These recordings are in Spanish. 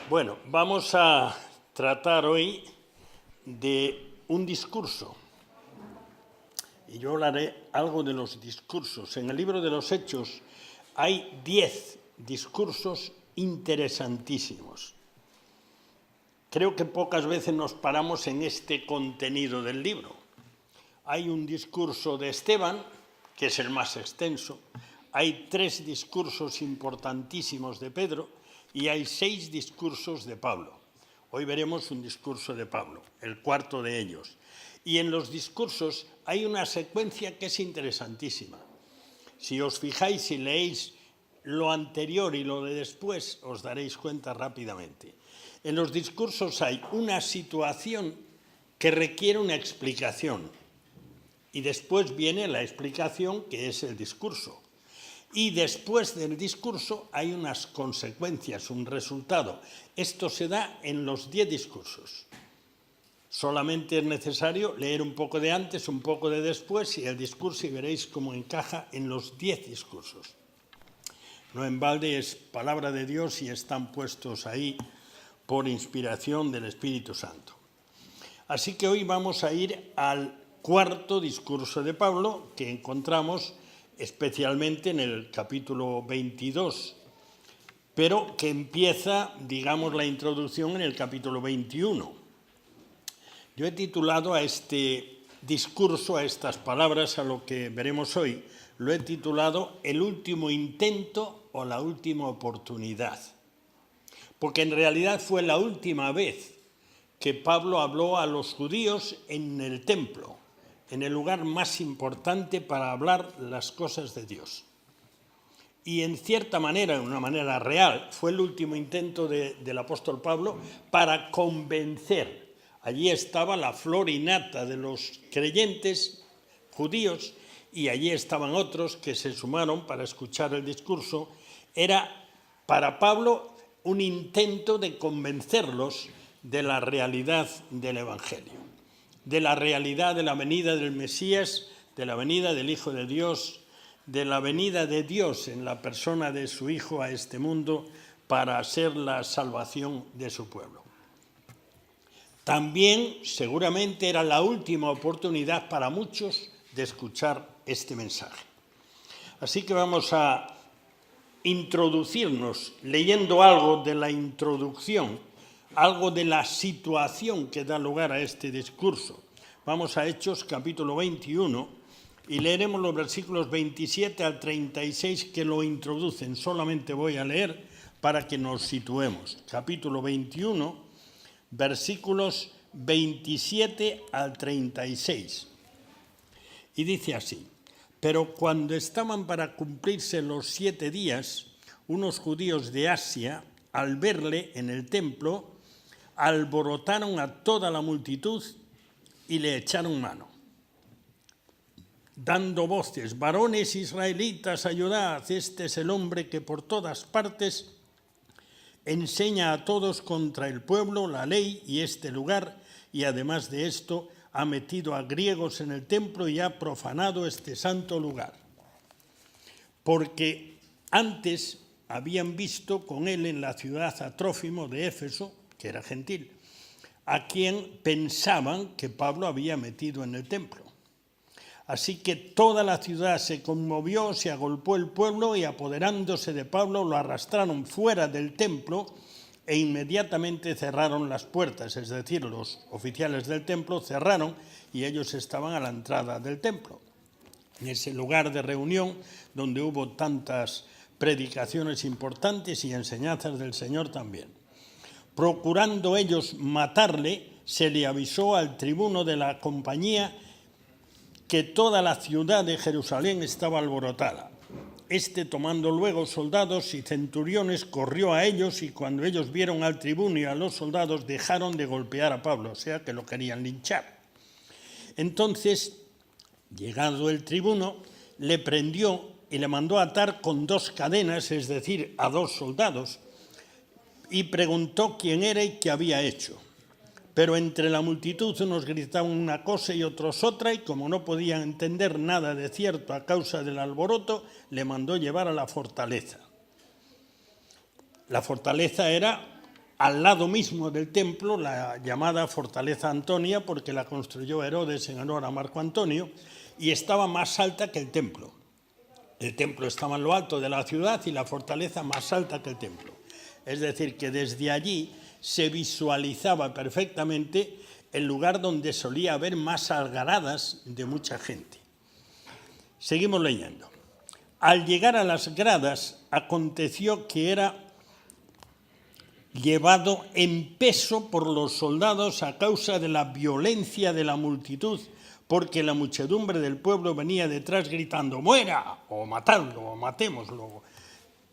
Bueno, vamos a tratar hoy de un discurso. Y yo hablaré algo de los discursos. En el libro de los Hechos hay 10 discursos interesantísimos. Creo que pocas veces nos paramos en este contenido del libro. Hay un discurso de Esteban, que es el más extenso. Hay 3 discursos importantísimos de Pedro y hay 6 discursos de Pablo. Hoy veremos un discurso de Pablo, el cuarto de ellos. Y en los discursos hay una secuencia que es interesantísima. Si os fijáis y leéis lo anterior y lo de después, os daréis cuenta rápidamente. En los discursos hay una situación que requiere una explicación y después viene la explicación, que es el discurso. Y después del discurso hay unas consecuencias, un resultado. Esto se da en los 10 discursos. Solamente es necesario leer un poco de antes, un poco de después y el discurso y veréis cómo encaja en los 10 discursos. No en balde es palabra de Dios y están puestos ahí por inspiración del Espíritu Santo. Así que hoy vamos a ir al cuarto discurso de Pablo, que encontramos especialmente en el capítulo 22, pero que empieza, digamos, la introducción en el capítulo 21. Yo he titulado a este discurso, a estas palabras, a lo que veremos hoy, lo he titulado El último intento o la última oportunidad. Porque en realidad fue la última vez que Pablo habló a los judíos en el templo, en el lugar más importante para hablar las cosas de Dios. Y en cierta manera, de una manera real, fue el último intento del apóstol Pablo para convencer. Allí estaba la flor y nata de los creyentes judíos y allí estaban otros que se sumaron para escuchar el discurso. Era para Pablo un intento de convencerlos de la realidad del Evangelio, de la realidad de la venida del Mesías, de la venida del Hijo de Dios, de la venida de Dios en la persona de su Hijo a este mundo para ser la salvación de su pueblo. También seguramente era la última oportunidad para muchos de escuchar este mensaje. Así que vamos a introducirnos leyendo algo de la introducción, algo de la situación que da lugar a este discurso. Vamos a Hechos capítulo 21 y leeremos los versículos 27 al 36 que lo introducen. Solamente voy a leer para que nos situemos. Capítulo 21, versículos 27 al 36. Y dice así: Pero cuando estaban para cumplirse los 7 días, unos judíos de Asia, al verle en el templo, alborotaron a toda la multitud y le echaron mano, dando voces: varones israelitas, ayudad, este es el hombre que por todas partes enseña a todos contra el pueblo, la ley y este lugar, y además de esto ha metido a griegos en el templo y ha profanado este santo lugar. Porque antes habían visto con él en la ciudad a Trófimo de Éfeso, que era gentil, a quien pensaban que Pablo había metido en el templo. Así que toda la ciudad se conmovió, se agolpó el pueblo y apoderándose de Pablo lo arrastraron fuera del templo e inmediatamente cerraron las puertas, es decir, los oficiales del templo cerraron y ellos estaban a la entrada del templo, en ese lugar de reunión donde hubo tantas predicaciones importantes y enseñanzas del Señor también. Procurando ellos matarle, se le avisó al tribuno de la compañía que toda la ciudad de Jerusalén estaba alborotada. Este, tomando luego soldados y centuriones, corrió a ellos y cuando ellos vieron al tribuno y a los soldados dejaron de golpear a Pablo, o sea que lo querían linchar. Entonces, llegado el tribuno, le prendió y le mandó atar con 2 cadenas, es decir, a 2 soldados, y preguntó quién era y qué había hecho. Pero entre la multitud unos gritaban una cosa y otros otra, y como no podían entender nada de cierto a causa del alboroto, le mandó llevar a la fortaleza. La fortaleza era al lado mismo del templo, la llamada Fortaleza Antonia, porque la construyó Herodes en honor a Marco Antonio, y estaba más alta que el templo. El templo estaba en lo alto de la ciudad y la fortaleza más alta que el templo. Es decir, que desde allí se visualizaba perfectamente el lugar donde solía haber más algaradas de mucha gente. Seguimos leyendo. Al llegar a las gradas, aconteció que era llevado en peso por los soldados a causa de la violencia de la multitud, porque la muchedumbre del pueblo venía detrás gritando, ¡muera! O matadlo, o matémoslo.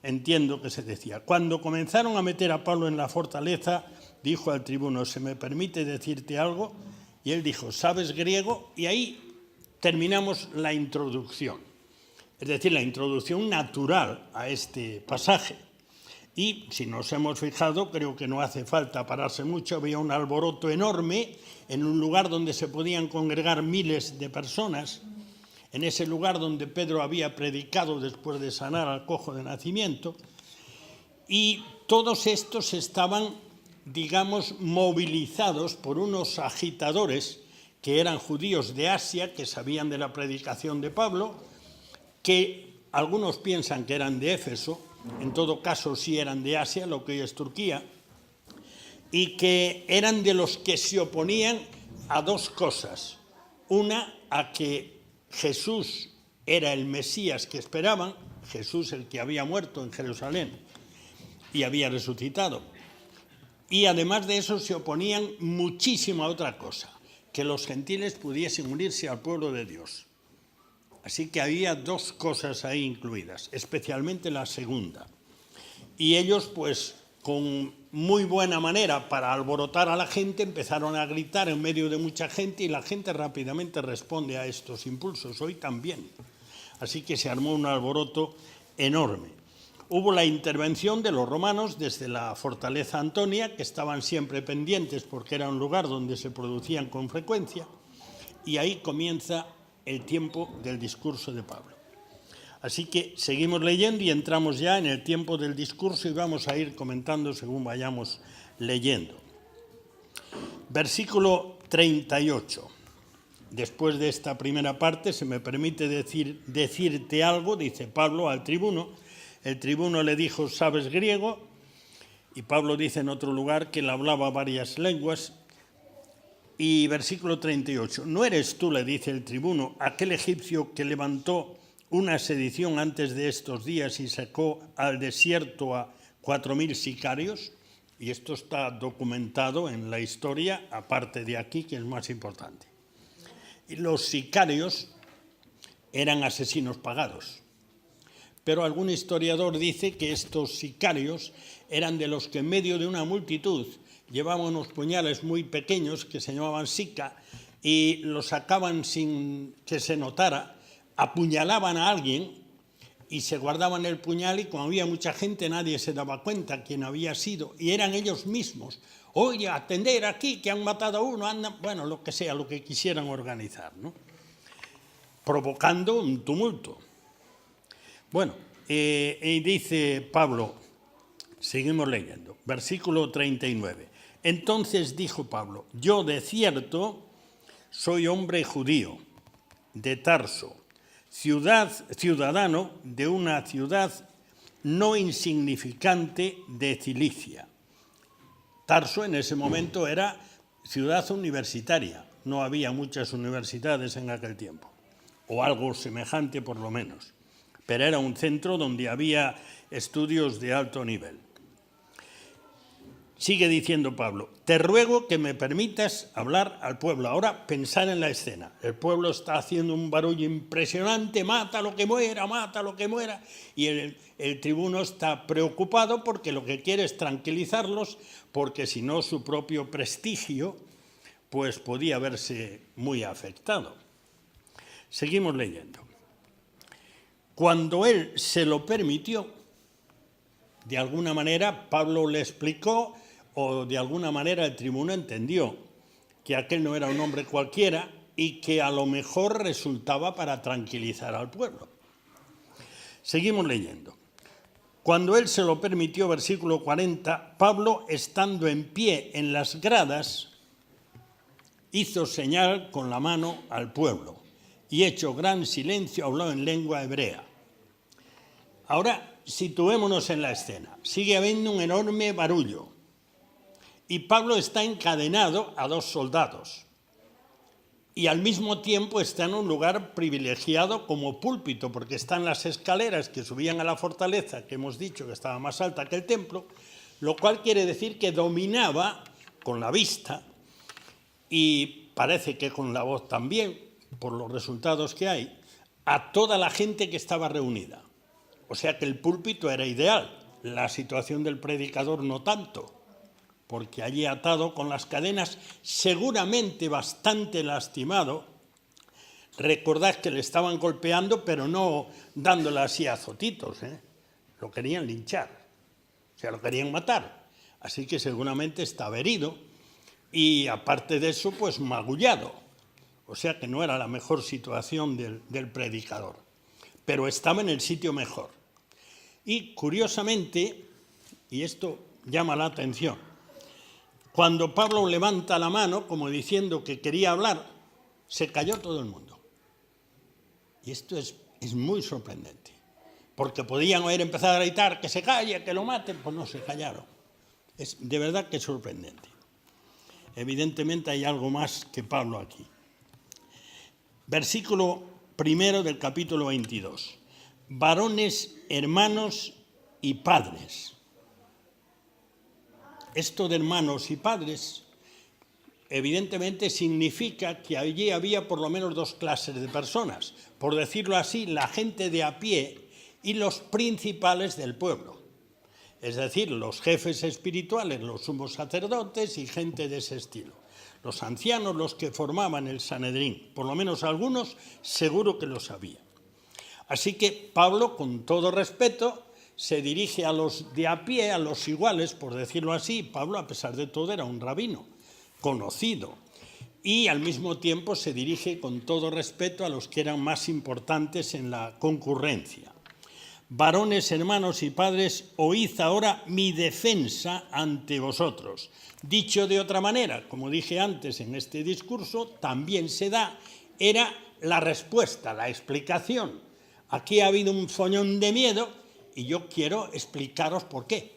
Entiendo que se decía. Cuando comenzaron a meter a Pablo en la fortaleza, dijo al tribuno, ¿se me permite decirte algo? Y él dijo, ¿sabes griego? Y ahí terminamos la introducción. Es decir, la introducción natural a este pasaje. Y si nos hemos fijado, creo que no hace falta pararse mucho, había un alboroto enorme en un lugar donde se podían congregar miles de personas, en ese lugar donde Pedro había predicado después de sanar al cojo de nacimiento, y todos estos estaban, digamos, movilizados por unos agitadores que eran judíos de Asia, que sabían de la predicación de Pablo, que algunos piensan que eran de Éfeso, en todo caso sí eran de Asia, lo que hoy es Turquía, y que eran de los que se oponían a dos cosas. Una, a que Jesús era el Mesías que esperaban, Jesús el que había muerto en Jerusalén y había resucitado. Y además de eso se oponían muchísimo a otra cosa, que los gentiles pudiesen unirse al pueblo de Dios. Así que había dos cosas ahí incluidas, especialmente la segunda. Y ellos, pues, con muy buena manera para alborotar a la gente, empezaron a gritar en medio de mucha gente y la gente rápidamente responde a estos impulsos, hoy también. Así que se armó un alboroto enorme. Hubo la intervención de los romanos desde la fortaleza Antonia, que estaban siempre pendientes porque era un lugar donde se producían con frecuencia, y ahí comienza el tiempo del discurso de Pablo. Así que seguimos leyendo y entramos ya en el tiempo del discurso y vamos a ir comentando según vayamos leyendo. Versículo 38. Después de esta primera parte, se me permite decirte algo, dice Pablo al tribuno. El tribuno le dijo, ¿sabes griego? Y Pablo dice en otro lugar que él hablaba varias lenguas. Y versículo 38, ¿no eres tú, le dice el tribuno, aquel egipcio que levantó una sedición antes de estos días y sacó al desierto a 4.000 sicarios? Y esto está documentado en la historia, aparte de aquí, que es más importante. Y los sicarios eran asesinos pagados. Pero algún historiador dice que estos sicarios eran de los que en medio de una multitud llevaban unos puñales muy pequeños que se llamaban sica y los sacaban sin que se notara, apuñalaban a alguien y se guardaban el puñal y como había mucha gente nadie se daba cuenta quién había sido y eran ellos mismos. Oye, atender aquí que han matado a uno, andan, bueno, lo que sea, lo que quisieran organizar, ¿no? Provocando un tumulto. Bueno, y dice Pablo, seguimos leyendo, versículo 39. Entonces dijo Pablo, yo de cierto soy hombre judío, de Tarso, ciudadano de una ciudad no insignificante de Cilicia. Tarso en ese momento era ciudad universitaria, no había muchas universidades en aquel tiempo, o algo semejante por lo menos, pero era un centro donde había estudios de alto nivel. Sigue diciendo Pablo, te ruego que me permitas hablar al pueblo. Ahora pensar en la escena. El pueblo está haciendo un barullo impresionante, mata lo que muera, mata lo que muera. Y el tribuno está preocupado porque lo que quiere es tranquilizarlos, porque si no su propio prestigio pues podía verse muy afectado. Seguimos leyendo. Cuando él se lo permitió, de alguna manera Pablo le explicó, o de alguna manera el tribuno entendió que aquel no era un hombre cualquiera y que a lo mejor resultaba para tranquilizar al pueblo. Seguimos leyendo. Cuando él se lo permitió, versículo 40, Pablo, estando en pie en las gradas, hizo señal con la mano al pueblo y hecho gran silencio, habló en lengua hebrea. Ahora, situémonos en la escena. Sigue habiendo un enorme barullo y Pablo está encadenado a 2 soldados y al mismo tiempo está en un lugar privilegiado como púlpito, porque están las escaleras que subían a la fortaleza, que hemos dicho que estaba más alta que el templo, lo cual quiere decir que dominaba con la vista y parece que con la voz también, por los resultados que hay, a toda la gente que estaba reunida. O sea que el púlpito era ideal, la situación del predicador no tanto, porque allí atado con las cadenas, seguramente bastante lastimado. Recordad que le estaban golpeando, pero no dándole así azotitos, lo querían linchar, o sea, lo querían matar. Así que seguramente estaba herido y aparte de eso, pues magullado. O sea que no era la mejor situación del predicador, pero estaba en el sitio mejor. Y curiosamente, y esto llama la atención, cuando Pablo levanta la mano, como diciendo que quería hablar, se calló todo el mundo. Y esto es muy sorprendente, porque podían oír empezar a gritar que se calle, que lo maten, pues no se callaron. Es de verdad que es sorprendente. Evidentemente hay algo más que Pablo aquí. Versículo 1 del capítulo 22. Varones, hermanos y padres. Esto de hermanos y padres, evidentemente significa que allí había por lo menos 2 clases de personas. Por decirlo así, la gente de a pie y los principales del pueblo. Es decir, los jefes espirituales, los sumos sacerdotes y gente de ese estilo. Los ancianos, los que formaban el Sanedrín, por lo menos algunos, seguro que lo sabían. Así que Pablo, con todo respeto, se dirige a los de a pie, a los iguales, por decirlo así. Pablo, a pesar de todo, era un rabino conocido. Y al mismo tiempo se dirige con todo respeto a los que eran más importantes en la concurrencia. Varones, hermanos y padres, oíd ahora mi defensa ante vosotros. Dicho de otra manera, como dije antes en este discurso, también se da, era la respuesta, la explicación. Aquí ha habido un follón de miedo y yo quiero explicaros por qué.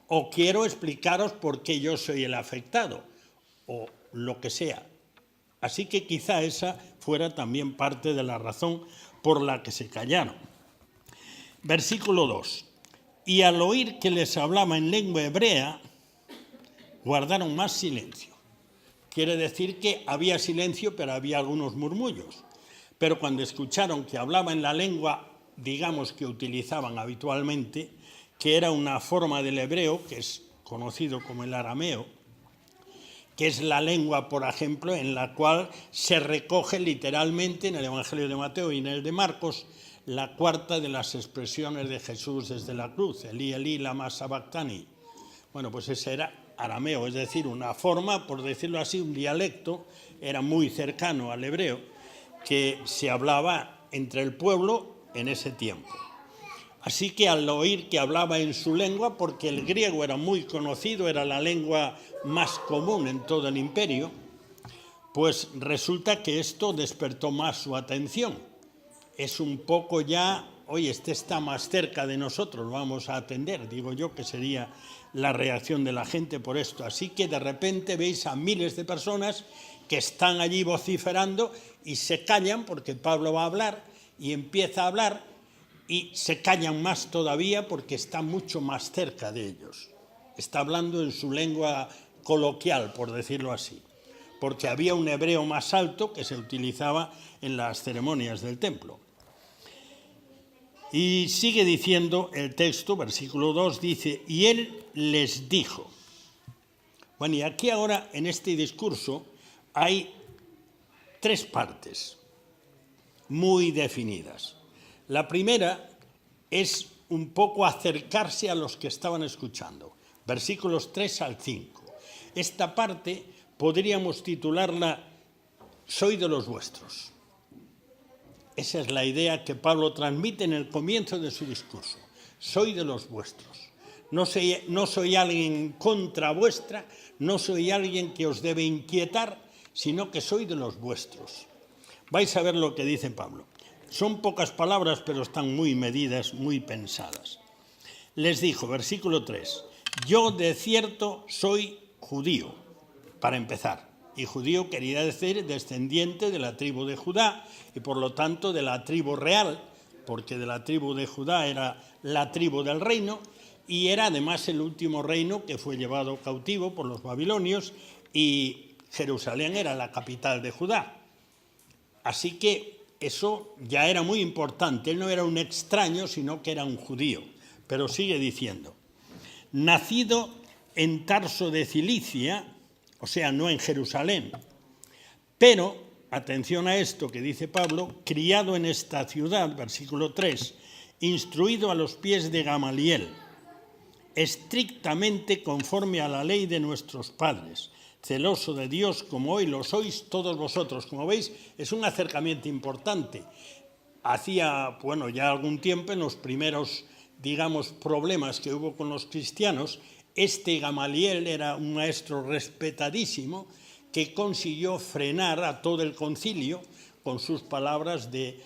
O quiero explicaros por qué yo soy el afectado, o lo que sea. Así que quizá esa fuera también parte de la razón por la que se callaron. Versículo 2. Y al oír que les hablaba en lengua hebrea, guardaron más silencio. Quiere decir que había silencio, pero había algunos murmullos. Pero cuando escucharon que hablaba en la lengua, digamos, que utilizaban habitualmente, que era una forma del hebreo, que es conocido como el arameo, que es la lengua, por ejemplo, en la cual se recoge literalmente en el Evangelio de Mateo y en el de Marcos la 4ª de las expresiones de Jesús desde la cruz, Elí, Elí, lama sabactani. Bueno, pues ese era arameo, es decir, una forma, por decirlo así, un dialecto, era muy cercano al hebreo, que se hablaba entre el pueblo en ese tiempo. Así que al oír que hablaba en su lengua, porque el griego era muy conocido, era la lengua más común en todo el imperio, pues resulta que esto despertó más su atención. Es un poco ya, oye, este está más cerca de nosotros, vamos a atender, digo yo que sería la reacción de la gente por esto. Así que de repente veis a miles de personas que están allí vociferando y se callan porque Pablo va a hablar y empieza a hablar y se callan más todavía porque está mucho más cerca de ellos. Está hablando en su lengua coloquial, por decirlo así, porque había un hebreo más alto que se utilizaba en las ceremonias del templo. Y sigue diciendo el texto, versículo 2, dice, y él les dijo. Bueno, y aquí ahora en este discurso hay 3 partes muy definidas. La primera es un poco acercarse a los que estaban escuchando, versículos 3 al 5. Esta parte podríamos titularla «Soy de los vuestros». Esa es la idea que Pablo transmite en el comienzo de su discurso. soy de los vuestros. No soy alguien contra vuestra, no soy alguien que os debe inquietar, sino que soy de los vuestros. Vais a ver lo que dice Pablo. Son pocas palabras, pero están muy medidas, muy pensadas. Les dijo, versículo 3, yo de cierto soy judío, para empezar. Y judío quería decir descendiente de la tribu de Judá y por lo tanto de la tribu real, porque de la tribu de Judá era la tribu del reino y era además el último reino que fue llevado cautivo por los babilonios y Jerusalén era la capital de Judá. Así que eso ya era muy importante. Él no era un extraño, sino que era un judío. Pero sigue diciendo, nacido en Tarso de Cilicia, o sea, no en Jerusalén, pero, atención a esto que dice Pablo, criado en esta ciudad, versículo 3, instruido a los pies de Gamaliel, estrictamente conforme a la ley de nuestros padres, celoso de Dios como hoy lo sois todos vosotros. Como veis, es un acercamiento importante. Hacía, ya algún tiempo, en los primeros, problemas que hubo con los cristianos, este Gamaliel era un maestro respetadísimo que consiguió frenar a todo el concilio con sus palabras de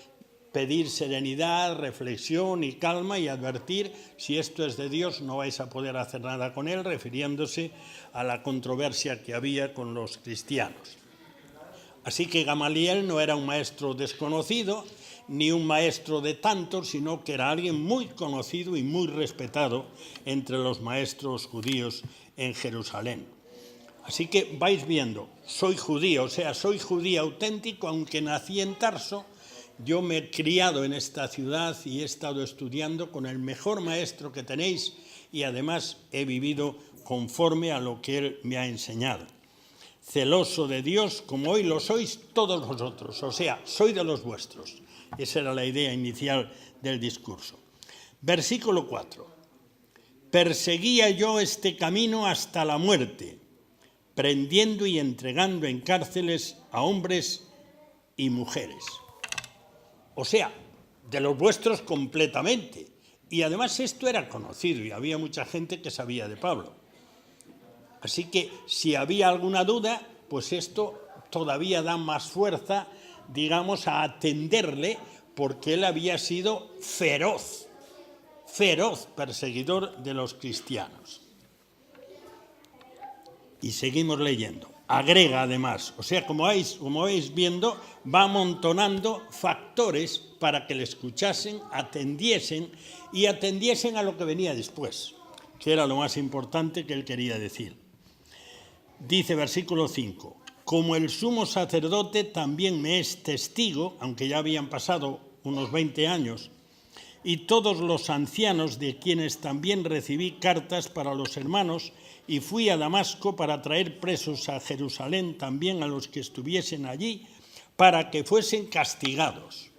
pedir serenidad, reflexión y calma y advertir, si esto es de Dios no vais a poder hacer nada con él, refiriéndose a la controversia que había con los cristianos. Así que Gamaliel no era un maestro desconocido, ni un maestro de tantos, sino que era alguien muy conocido y muy respetado entre los maestros judíos en Jerusalén. Así que vais viendo, soy judío, o sea, soy judío auténtico, aunque nací en Tarso, yo me he criado en esta ciudad y he estado estudiando con el mejor maestro que tenéis y además he vivido conforme a lo que él me ha enseñado. Celoso de Dios como hoy lo sois todos vosotros, o sea, soy de los vuestros. Esa era la idea inicial del discurso. Versículo 4. Perseguía yo este camino hasta la muerte, prendiendo y entregando en cárceles a hombres y mujeres. O sea, de los vuestros completamente. Y además esto era conocido y había mucha gente que sabía de Pablo. Así que si había alguna duda, pues esto todavía da más fuerza, a atenderle, porque él había sido feroz perseguidor de los cristianos. Y seguimos leyendo. Agrega además, o sea, como vais viendo, va amontonando factores para que le escuchasen, atendiesen a lo que venía después, que era lo más importante que él quería decir. Dice versículo 5, como el sumo sacerdote también me es testigo, aunque ya habían pasado unos 20 años, y todos los ancianos de quienes también recibí cartas para los hermanos, y fui a Damasco para traer presos a Jerusalén también a los que estuviesen allí, para que fuesen castigados.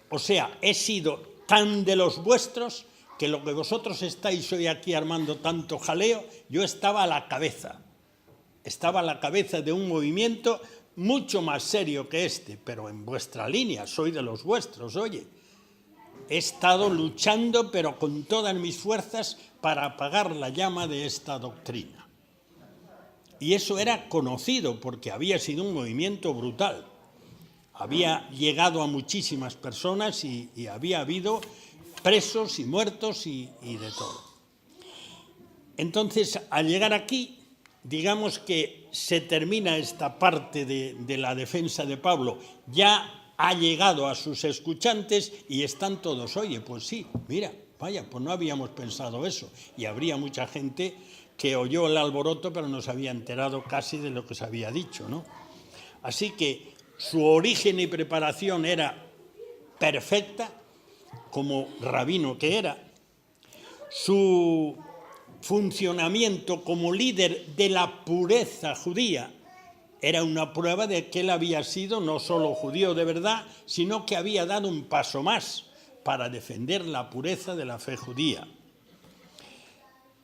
O sea, he sido tan de los vuestros que lo que vosotros estáis hoy aquí armando tanto jaleo, yo estaba a la cabeza. Estaba a la cabeza de un movimiento mucho más serio que este, pero en vuestra línea, soy de los vuestros, oye. He estado luchando, pero con todas mis fuerzas, para apagar la llama de esta doctrina. Y eso era conocido, porque había sido un movimiento brutal. Había llegado a muchísimas personas y había habido presos y muertos y de todo. Entonces, al llegar aquí, digamos que se termina esta parte de la defensa de Pablo. Ya ha llegado a sus escuchantes y están todos, oye, pues sí, mira, vaya, pues no habíamos pensado eso. Y habría mucha gente que oyó el alboroto, pero no se había enterado casi de lo que se había dicho, ¿no? Así que su origen y preparación era perfecta, como rabino que era. Su funcionamiento como líder de la pureza judía era una prueba de que él había sido no solo judío de verdad, sino que había dado un paso más para defender la pureza de la fe judía.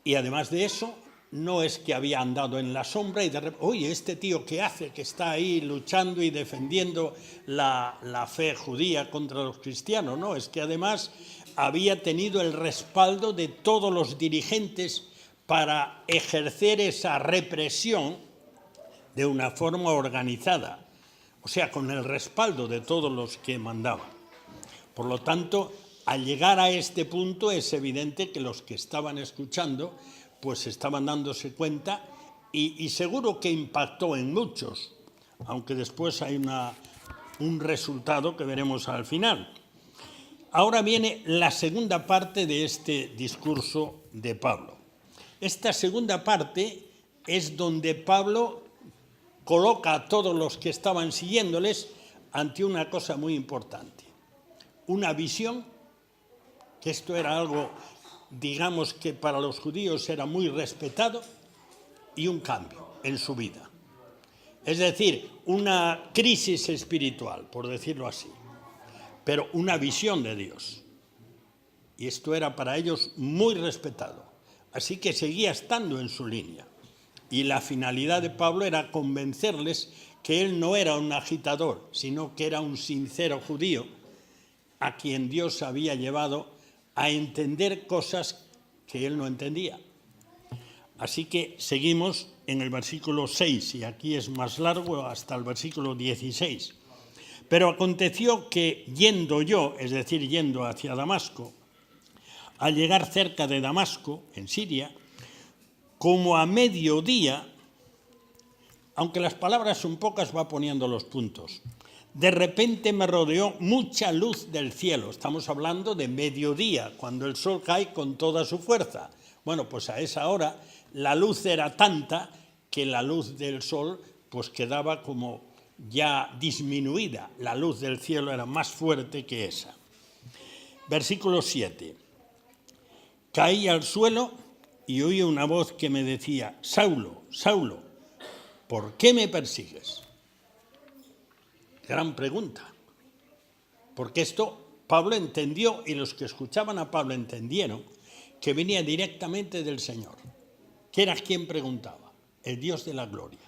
Y además de eso, no es que había andado en la sombra y de repente, oye, este tío ¿qué hace? Que está ahí luchando y defendiendo la fe judía contra los cristianos. No, es que además había tenido el respaldo de todos los dirigentes para ejercer esa represión de una forma organizada, o sea, con el respaldo de todos los que mandaban. Por lo tanto, al llegar a este punto es evidente que los que estaban escuchando pues estaban dándose cuenta y seguro que impactó en muchos, aunque después hay un resultado que veremos al final. Ahora viene la segunda parte de este discurso de Pablo. Esta segunda parte es donde Pablo coloca a todos los que estaban siguiéndoles ante una cosa muy importante. Una visión, que esto era algo, digamos que para los judíos era muy respetado, y un cambio en su vida. Es decir, una crisis espiritual, por decirlo así, pero una visión de Dios. Y esto era para ellos muy respetado. Así que seguía estando en su línea. Y la finalidad de Pablo era convencerles que él no era un agitador, sino que era un sincero judío a quien Dios había llevado a entender cosas que él no entendía. Así que seguimos en el versículo 6, y aquí es más largo hasta el versículo 16. Pero aconteció que yendo yo, es decir, yendo hacia Damasco, al llegar cerca de Damasco, en Siria, como a mediodía, aunque las palabras son pocas, va poniendo los puntos. De repente me rodeó mucha luz del cielo. Estamos hablando de mediodía, cuando el sol cae con toda su fuerza. Bueno, pues a esa hora la luz era tanta que la luz del sol pues quedaba como ya disminuida. La luz del cielo era más fuerte que esa. Versículo 7. Caí al suelo y oí una voz que me decía: Saulo, Saulo, ¿por qué me persigues? Gran pregunta. Porque esto Pablo entendió, y los que escuchaban a Pablo entendieron, que venía directamente del Señor, que era quien preguntaba, el Dios de la gloria.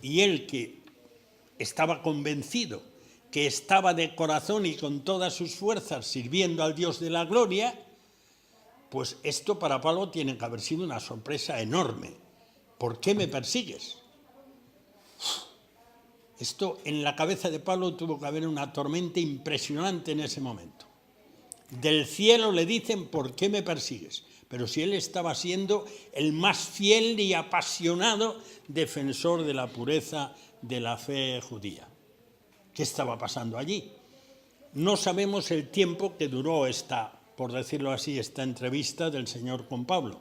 Y él, que estaba convencido, que estaba de corazón y con todas sus fuerzas sirviendo al Dios de la gloria, pues esto para Pablo tiene que haber sido una sorpresa enorme. ¿Por qué me persigues? Esto en la cabeza de Pablo tuvo que haber una tormenta impresionante en ese momento. Del cielo le dicen: ¿por qué me persigues? Pero si él estaba siendo el más fiel y apasionado defensor de la pureza de la fe judía. ¿Qué estaba pasando allí? No sabemos el tiempo que duró esta, por decirlo así, esta entrevista del Señor con Pablo.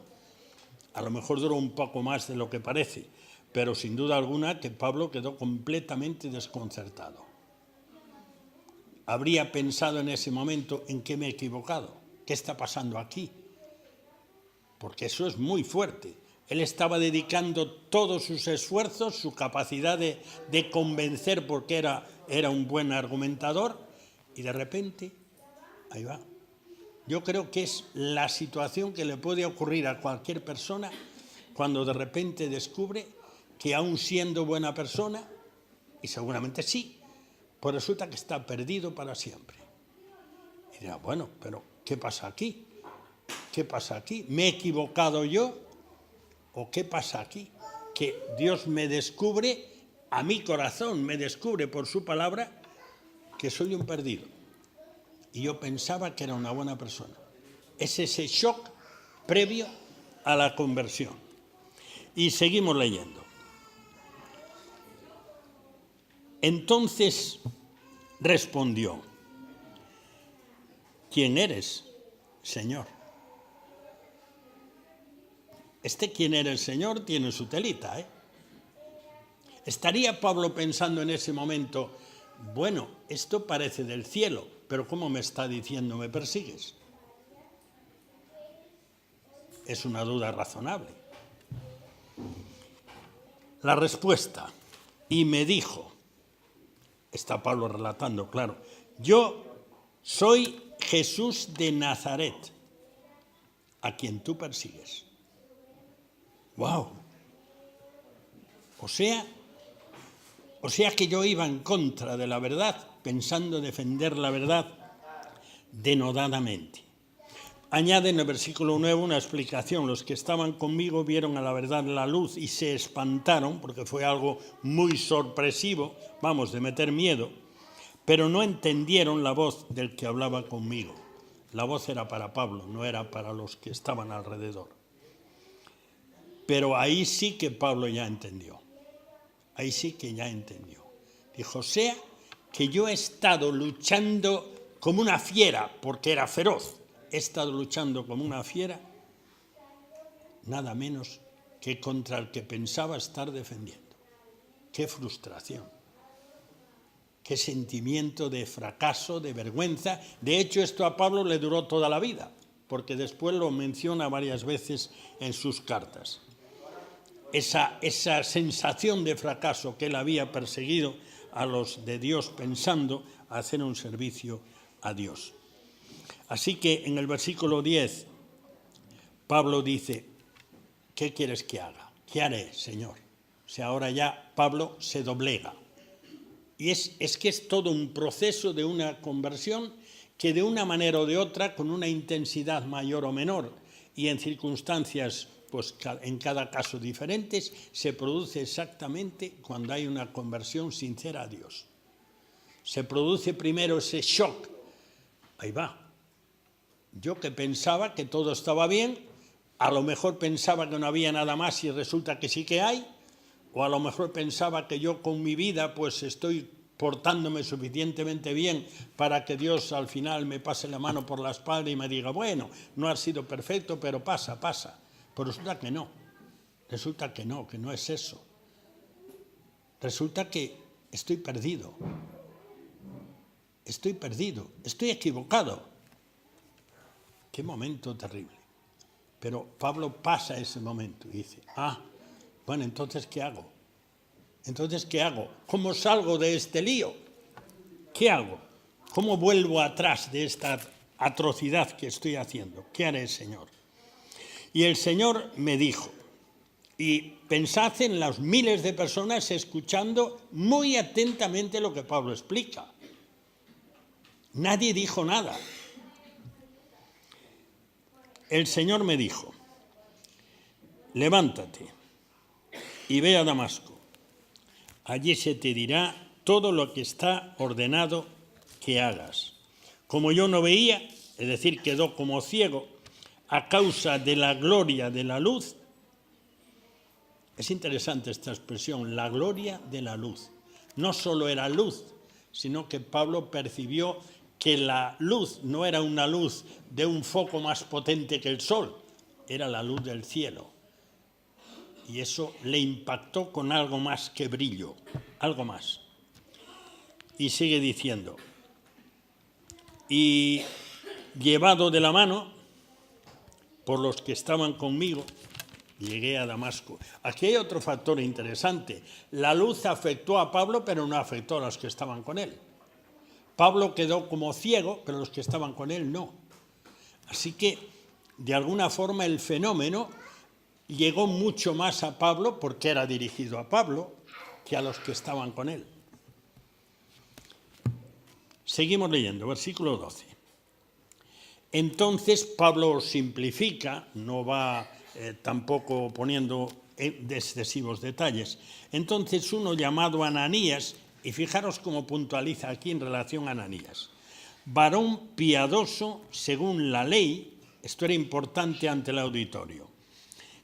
A lo mejor duró un poco más de lo que parece, pero sin duda alguna que Pablo quedó completamente desconcertado. Habría pensado en ese momento: ¿en qué me he equivocado? ¿Qué está pasando aquí? Porque eso es muy fuerte. Él estaba dedicando todos sus esfuerzos, su capacidad de convencer, porque era un buen argumentador, y de repente, ahí va. Yo creo que es la situación que le puede ocurrir a cualquier persona cuando de repente descubre que aún siendo buena persona, y seguramente sí, pues resulta que está perdido para siempre. Y dirá: bueno, pero ¿qué pasa aquí? ¿Qué pasa aquí? ¿Me he equivocado yo? ¿O qué pasa aquí? Que Dios me descubre, a mi corazón me descubre por su palabra, que soy un perdido. Y yo pensaba que era una buena persona. Es ese shock previo a la conversión. Y seguimos leyendo. Entonces respondió: ¿quién eres, Señor? ¿Quién era el Señor? Tiene su telita, ¿eh? ¿Estaría Pablo pensando en ese momento: bueno, esto parece del cielo, pero ¿cómo me está diciendo me persigues? Es una duda razonable. La respuesta: y me dijo, está Pablo relatando, claro, yo soy Jesús de Nazaret, a quien tú persigues. ¡Wow! O sea que yo iba en contra de la verdad, pensando defender la verdad denodadamente. Añade en el versículo 9 una explicación. Los que estaban conmigo vieron a la verdad la luz y se espantaron, porque fue algo muy sorpresivo, de meter miedo, pero no entendieron la voz del que hablaba conmigo. La voz era para Pablo, no era para los que estaban alrededor. Pero ahí sí que Pablo ya entendió. Ahí sí que ya entendió. Dijo, o sea que yo he estado luchando como una fiera, porque era feroz. He estado luchando como una fiera, nada menos que contra el que pensaba estar defendiendo. ¡Qué frustración! ¡Qué sentimiento de fracaso, de vergüenza! De hecho, esto a Pablo le duró toda la vida, porque después lo menciona varias veces en sus cartas. Esa sensación de fracaso que él había perseguido a los de Dios pensando hacer un servicio a Dios. Así que en el versículo 10, Pablo dice, ¿qué quieres que haga? ¿Qué haré, Señor? O sea, ahora ya Pablo se doblega. Y es que es todo un proceso de una conversión que de una manera o de otra, con una intensidad mayor o menor y en circunstancias pues en cada caso diferentes, se produce exactamente cuando hay una conversión sincera a Dios. Se produce primero ese shock. Ahí va. Yo que pensaba que todo estaba bien, a lo mejor pensaba que no había nada más y resulta que sí que hay, o a lo mejor pensaba que yo con mi vida pues estoy portándome suficientemente bien para que Dios al final me pase la mano por la espalda y me diga, bueno, no has sido perfecto, pero pasa. Pero resulta que no es eso. Resulta que estoy perdido, estoy equivocado. Qué momento terrible. Pero Pablo pasa ese momento y dice, bueno, entonces, ¿qué hago? ¿Cómo salgo de este lío? ¿Qué hago? ¿Cómo vuelvo atrás de esta atrocidad que estoy haciendo? ¿Qué haré, Señor? Y el Señor me dijo, y pensad en las miles de personas escuchando muy atentamente lo que Pablo explica. Nadie dijo nada. El Señor me dijo, levántate y ve a Damasco. Allí se te dirá todo lo que está ordenado que hagas. Como yo no veía, es decir, quedó como ciego, a causa de la gloria de la luz. Es interesante esta expresión, la gloria de la luz. No solo era luz, sino que Pablo percibió que la luz no era una luz de un foco más potente que el sol, era la luz del cielo. Y eso le impactó con algo más que brillo, algo más. Y sigue diciendo, y llevado de la mano por los que estaban conmigo, llegué a Damasco. Aquí hay otro factor interesante. La luz afectó a Pablo, pero no afectó a los que estaban con él. Pablo quedó como ciego, pero los que estaban con él no. Así que, de alguna forma, el fenómeno llegó mucho más a Pablo, porque era dirigido a Pablo, que a los que estaban con él. Seguimos leyendo, versículo 12. Entonces Pablo simplifica, no va tampoco poniendo excesivos detalles. Entonces uno llamado Ananías, y fijaros cómo puntualiza aquí en relación a Ananías, varón piadoso según la ley, esto era importante ante el auditorio,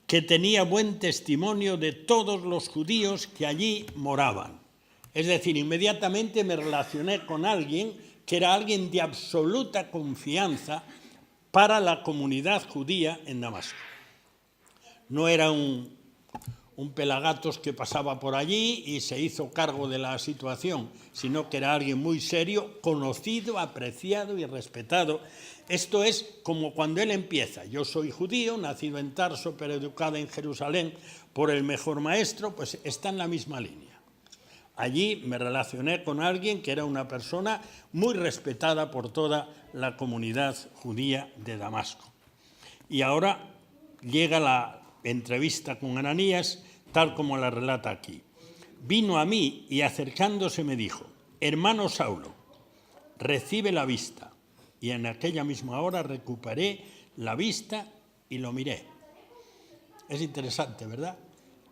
que tenía buen testimonio de todos los judíos que allí moraban. Es decir, inmediatamente me relacioné con alguien que era alguien de absoluta confianza para la comunidad judía en Damasco. No era un pelagatos que pasaba por allí y se hizo cargo de la situación, sino que era alguien muy serio, conocido, apreciado y respetado. Esto es como cuando él empieza. Yo soy judío, nacido en Tarso, pero educado en Jerusalén por el mejor maestro, pues está en la misma línea. Allí me relacioné con alguien que era una persona muy respetada por toda la comunidad judía de Damasco. Y ahora llega entrevista con Ananías, tal como la relata aquí. Vino a mí y acercándose me dijo: hermano Saulo, recibe la vista. Y en aquella misma hora recuperé la vista y lo miré. Es interesante, ¿verdad?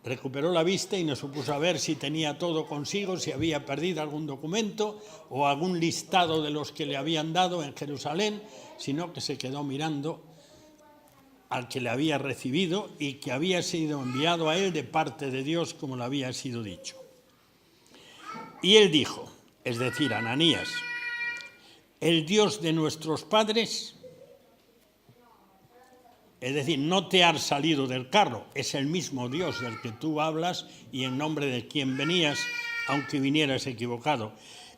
Recuperó la vista y no se puso a ver si tenía todo consigo, si había perdido algún documento o algún listado de los que le habían dado en Jerusalén, sino que se quedó mirando al que le había recibido y que había sido enviado a él de parte de Dios, como le había sido dicho. Y él dijo, es decir, Ananías: el Dios de nuestros padres, es decir, no te has salido del carro, es el mismo Dios del que tú hablas y en nombre de quien venías, aunque vinieras equivocado.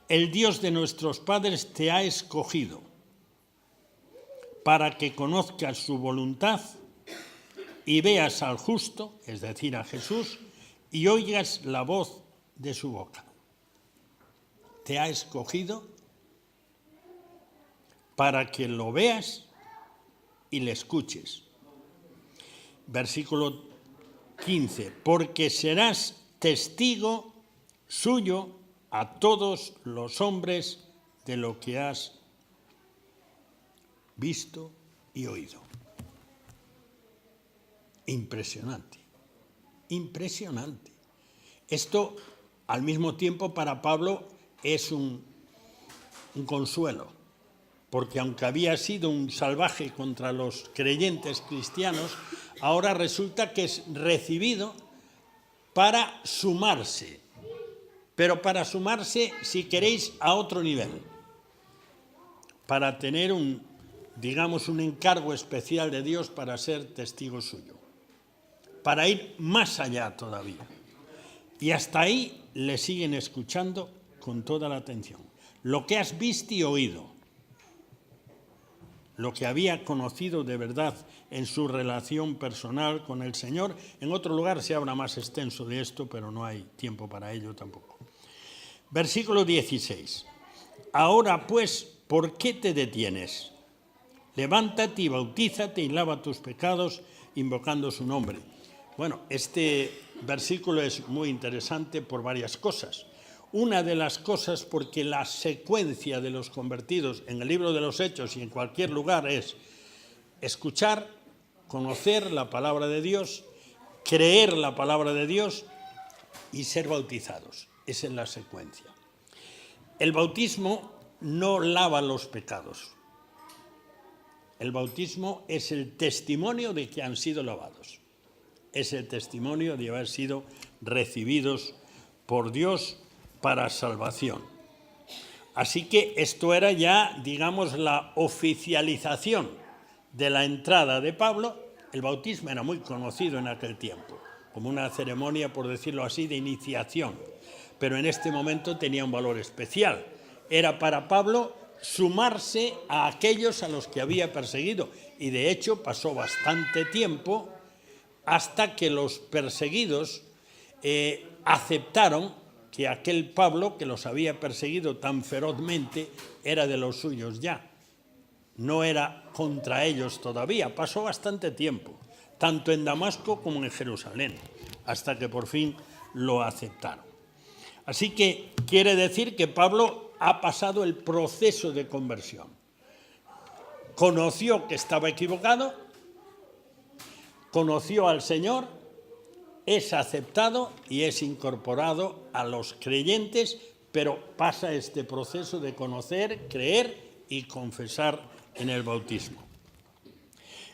El Dios de nuestros padres te ha escogido para que conozcas su voluntad y veas al justo, es decir, a Jesús, y oigas la voz de su boca. Te ha escogido para que lo veas y le escuches. Versículo 15, porque serás testigo suyo a todos los hombres de lo que has visto y oído. Impresionante, impresionante. Esto, al mismo tiempo, para Pablo es un consuelo, porque aunque había sido un salvaje contra los creyentes cristianos, ahora resulta que es recibido para sumarse, pero para sumarse, si queréis, a otro nivel, para tener un encargo especial de Dios para ser testigo suyo, para ir más allá todavía. Y hasta ahí le siguen escuchando con toda la atención. Lo que has visto y oído, lo que había conocido de verdad en su relación personal con el Señor. En otro lugar se habla más extenso de esto, pero no hay tiempo para ello tampoco. Versículo 16. Ahora pues, ¿por qué te detienes? Levántate y bautízate y lava tus pecados invocando su nombre. Bueno, este versículo es muy interesante por varias cosas. Una de las cosas porque la secuencia de los convertidos en el libro de los Hechos y en cualquier lugar es escuchar, conocer la palabra de Dios, creer la palabra de Dios y ser bautizados. Esa es la secuencia. El bautismo no lava los pecados. El bautismo es el testimonio de que han sido lavados. Es el testimonio de haber sido recibidos por Dios para salvación. Así que esto era ya, la oficialización de la entrada de Pablo. El bautismo era muy conocido en aquel tiempo, como una ceremonia, por decirlo así, de iniciación. Pero en este momento tenía un valor especial. Era para Pablo sumarse a aquellos a los que había perseguido. Y de hecho pasó bastante tiempo hasta que los perseguidos aceptaron que aquel Pablo que los había perseguido tan ferozmente era de los suyos ya. No era contra ellos todavía. Pasó bastante tiempo, tanto en Damasco como en Jerusalén, hasta que por fin lo aceptaron. Así que quiere decir que Pablo ha pasado el proceso de conversión. Conoció que estaba equivocado, conoció al Señor, es aceptado y es incorporado a los creyentes, pero pasa este proceso de conocer, creer y confesar en el bautismo.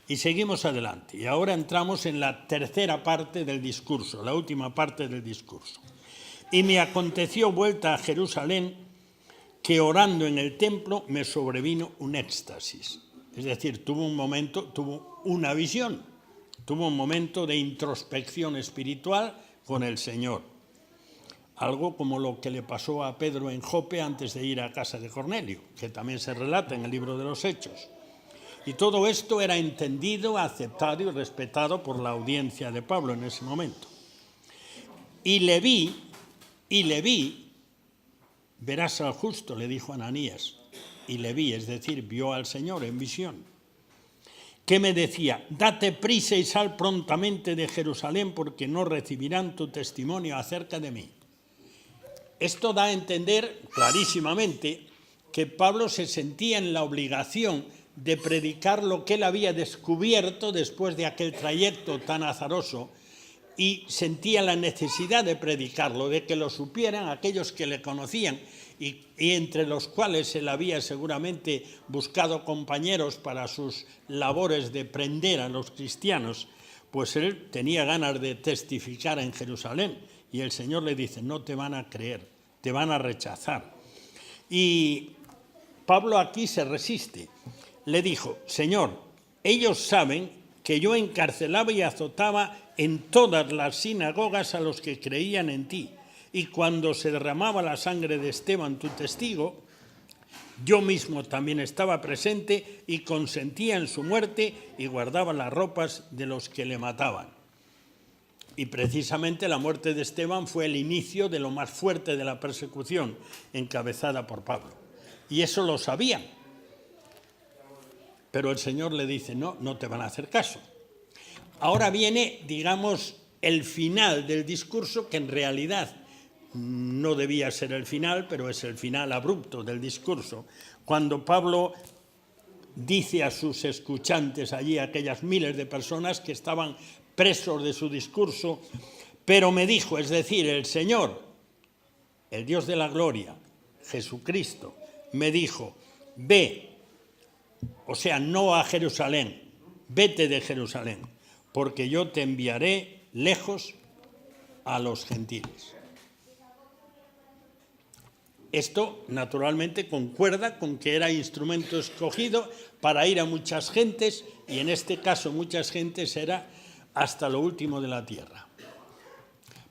Y seguimos adelante. Y ahora entramos en la tercera parte del discurso, la última parte del discurso. Y me aconteció vuelta a Jerusalén que orando en el templo me sobrevino un éxtasis. Es decir, tuvo una visión, tuvo un momento de introspección espiritual con el Señor. Algo como lo que le pasó a Pedro en Jope antes de ir a casa de Cornelio, que también se relata en el libro de los Hechos. Y todo esto era entendido, aceptado y respetado por la audiencia de Pablo en ese momento. Y le vi, verás al justo, le dijo Ananías, y le vi, es decir, vio al Señor en visión. que me decía: date prisa y sal prontamente de Jerusalén, porque no recibirán tu testimonio acerca de mí. Esto da a entender clarísimamente que Pablo se sentía en la obligación de predicar lo que él había descubierto después de aquel trayecto tan azaroso, y sentía la necesidad de predicarlo, de que lo supieran aquellos que le conocían y entre los cuales él había seguramente buscado compañeros para sus labores de prender a los cristianos. Pues él tenía ganas de testificar en Jerusalén, y el Señor le dice: no te van a creer, te van a rechazar. Y Pablo aquí se resiste. Le dijo: Señor, ellos saben que yo encarcelaba y azotaba en todas las sinagogas a los que creían en ti, y cuando se derramaba la sangre de Esteban, tu testigo, yo mismo también estaba presente y consentía en su muerte y guardaba las ropas de los que le mataban. Y precisamente la muerte de Esteban fue el inicio de lo más fuerte de la persecución encabezada por Pablo. Y eso lo sabían. Pero el Señor le dice: no, no te van a hacer caso. Ahora viene, digamos, el final del discurso, que en realidad no debía ser el final, pero es el final abrupto del discurso, cuando Pablo dice a sus escuchantes allí, aquellas miles de personas que estaban presos de su discurso: pero me dijo, es decir, el Señor, el Dios de la gloria, Jesucristo, me dijo: ve, o sea, no a Jerusalén, vete de Jerusalén, porque yo te enviaré lejos a los gentiles. Esto, naturalmente, concuerda con que era instrumento escogido para ir a muchas gentes, y en este caso muchas gentes era hasta lo último de la tierra,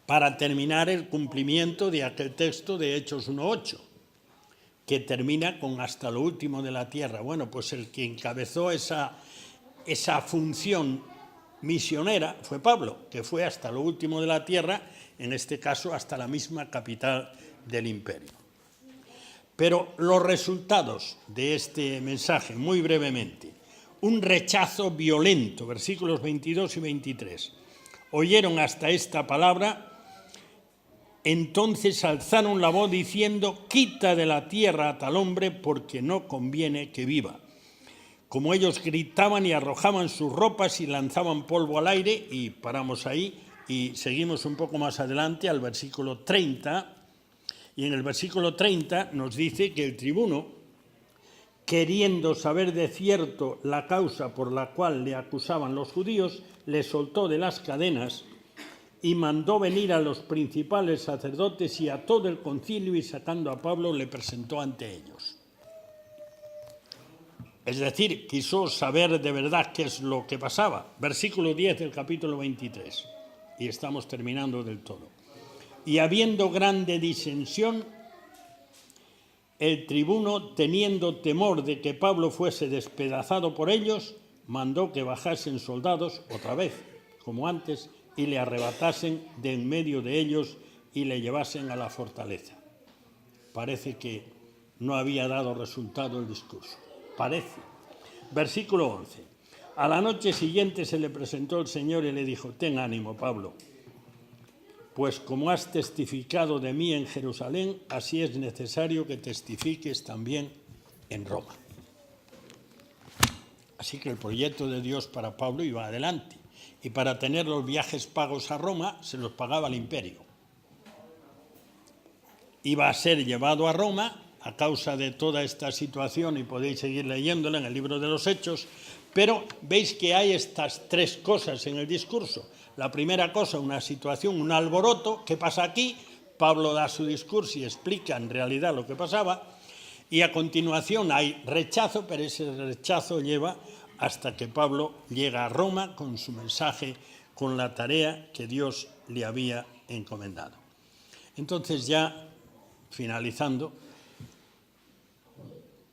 para terminar el cumplimiento de aquel texto de Hechos 1:8, que termina con hasta lo último de la tierra. Bueno, pues el que encabezó esa función misionera fue Pablo, que fue hasta lo último de la tierra, en este caso hasta la misma capital del imperio. Pero los resultados de este mensaje, muy brevemente: un rechazo violento, versículos 22 y 23. Oyeron hasta esta palabra, entonces alzaron la voz diciendo: quita de la tierra a tal hombre, porque no conviene que viva. Como ellos gritaban y arrojaban sus ropas y lanzaban polvo al aire, y paramos ahí y seguimos un poco más adelante al versículo 30, y en el versículo 30 nos dice que el tribuno, queriendo saber de cierto la causa por la cual le acusaban los judíos, le soltó de las cadenas y mandó venir a los principales sacerdotes y a todo el concilio, y sacando a Pablo le presentó ante ellos. Es decir, quiso saber de verdad qué es lo que pasaba. Versículo 10 del capítulo 23. Y estamos terminando del todo. Y habiendo grande disensión, el tribuno, teniendo temor de que Pablo fuese despedazado por ellos, mandó que bajasen soldados otra vez, como antes, y le arrebatasen de en medio de ellos y le llevasen a la fortaleza. Parece que no había dado resultado el discurso. Parece. Versículo 11. A la noche siguiente se le presentó el Señor y le dijo: ten ánimo, Pablo, pues como has testificado de mí en Jerusalén, así es necesario que testifiques también en Roma. Así que el proyecto de Dios para Pablo iba adelante, y para tener los viajes pagos a Roma se los pagaba el imperio. Iba a ser llevado a Roma a causa de toda esta situación, y podéis seguir leyéndola en el libro de los Hechos, pero veis que hay estas tres cosas en el discurso. La primera cosa, una situación, un alboroto. ¿Qué pasa aquí? Pablo da su discurso y explica en realidad lo que pasaba, y a continuación hay rechazo, pero ese rechazo lleva hasta que Pablo llega a Roma con su mensaje, con la tarea que Dios le había encomendado. Entonces, ya finalizando,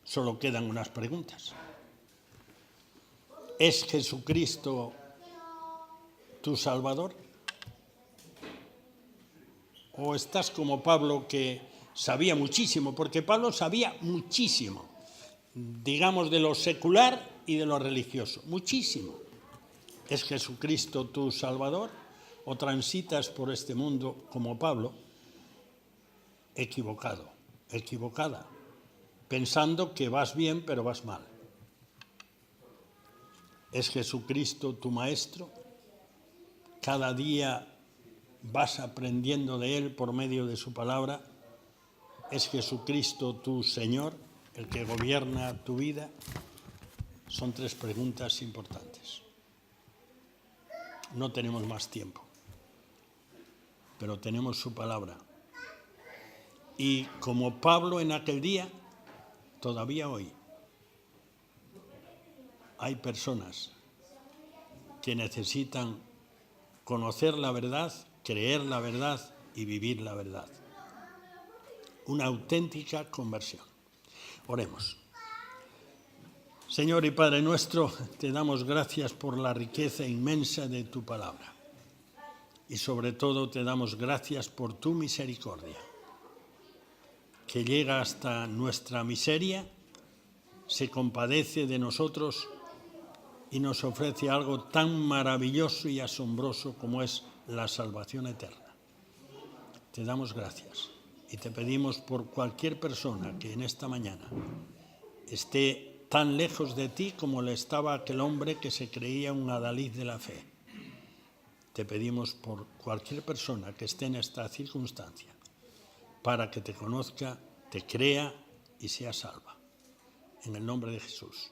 solo quedan unas preguntas. ¿Es Jesucristo tu Salvador? ¿O estás como Pablo, que sabía muchísimo? Porque Pablo sabía muchísimo, digamos, de lo secular y de lo religioso. Muchísimo. ¿Es Jesucristo tu Salvador? ¿O transitas por este mundo como Pablo, equivocado, equivocada, pensando que vas bien pero vas mal? ¿Es Jesucristo tu Maestro? ¿Cada día vas aprendiendo de Él por medio de su palabra? ¿Es Jesucristo tu Señor, el que gobierna tu vida? Son 3 preguntas importantes. No tenemos más tiempo, pero tenemos su palabra. Y como Pablo en aquel día, todavía hoy hay personas que necesitan conocer la verdad, creer la verdad y vivir la verdad. Una auténtica conversión. Oremos. Señor y Padre nuestro, te damos gracias por la riqueza inmensa de tu palabra. Y sobre todo te damos gracias por tu misericordia, que llega hasta nuestra miseria, se compadece de nosotros y nos ofrece algo tan maravilloso y asombroso como es la salvación eterna. Te damos gracias y te pedimos por cualquier persona que en esta mañana esté tan lejos de ti como le estaba aquel hombre que se creía un adalid de la fe. Te pedimos por cualquier persona que esté en esta circunstancia, para que te conozca, te crea y sea salva. En el nombre de Jesús.